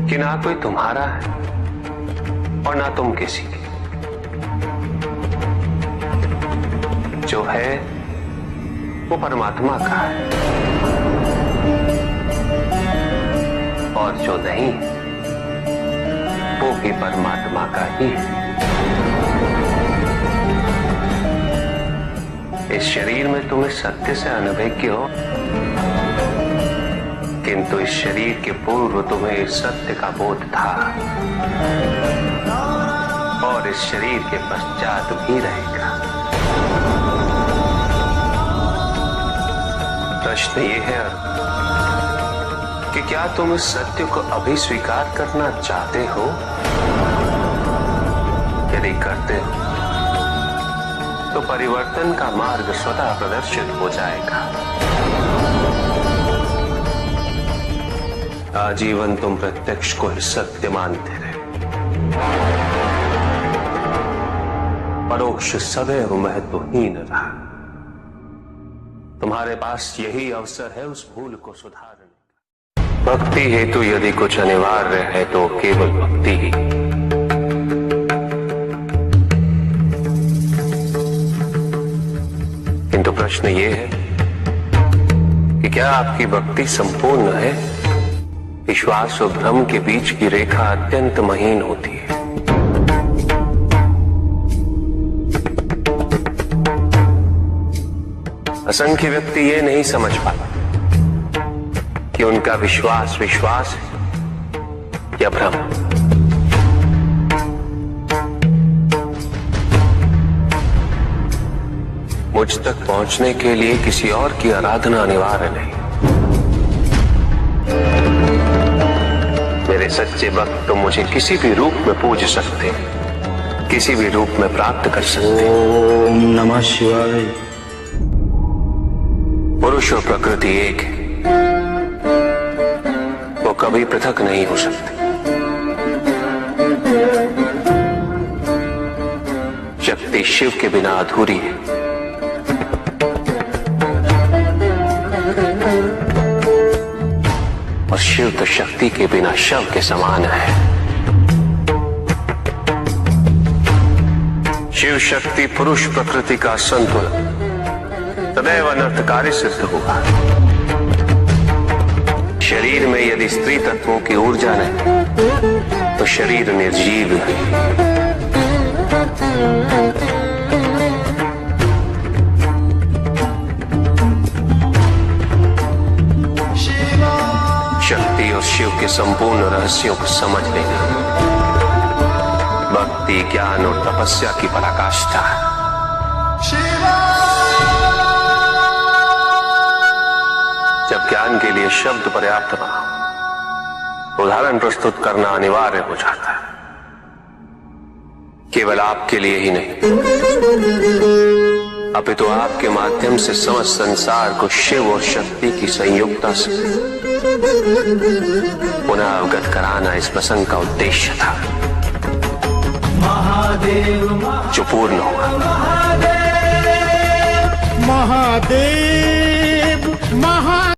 कि ना कोई तुम्हारा है और ना तुम किसी की। जो है वो परमात्मा का है और जो नहीं वो भी परमात्मा का ही है। इस शरीर में तुम इस सत्य से अनभिज्ञ हो, किंतु इस शरीर के पूर्व तुम्हें इस सत्य का बोध था और इस शरीर के पश्चात भी रहेगा। प्रश्न ये है कि क्या तुम इस सत्य को अभी स्वीकार करना चाहते हो? यदि करते हो तो परिवर्तन का मार्ग स्वतः प्रदर्शित हो जाएगा। आजीवन तुम प्रत्यक्ष को ही सत्य मानते रहे, परोक्ष सदैव महत्वहीन रहा। तुम्हारे पास यही अवसर है उस भूल को सुधारने का। भक्ति हेतु यदि कुछ अनिवार्य है तो केवल भक्ति ही। किंतु प्रश्न ये है कि क्या आपकी भक्ति संपूर्ण है? विश्वास और भ्रम के बीच की रेखा अत्यंत महीन होती है। असंख्य व्यक्ति ये नहीं समझ पाते कि उनका विश्वास विश्वास है या भ्रम। मुझ तक पहुंचने के लिए किसी और की आराधना अनिवार्य नहीं। मेरे सच्चे भक्त तो मुझे किसी भी रूप में पूज सकते, किसी भी रूप में प्राप्त कर सकते। ओम नमः शिवाय। पुरुष और प्रकृति एक है, वो कभी पृथक नहीं हो सकते। शक्ति शिव के बिना अधूरी है और शिव तो शक्ति के बिना शव के समान है। शिव शक्ति पुरुष प्रकृति का संतुलन सदैव अनर्थकारी सिद्ध होगा। शरीर में यदि स्त्री तत्वों की ऊर्जा नहीं तो शरीर निर्जीव है। शक्ति और शिव के संपूर्ण रहस्यों को समझ लेना भक्ति, ज्ञान और तपस्या की पराकाष्ठा है। जब ज्ञान के लिए शब्द पर्याप्त ना हो, उदाहरण प्रस्तुत करना अनिवार्य हो जाता है। केवल आपके लिए ही नहीं, अपितु आपके माध्यम से समस्त संसार को शिव और शक्ति की संयुक्ता से पुनः अवगत कराना इस प्रसंग का उद्देश्य था, जो पूर्ण हुआ। महादेव।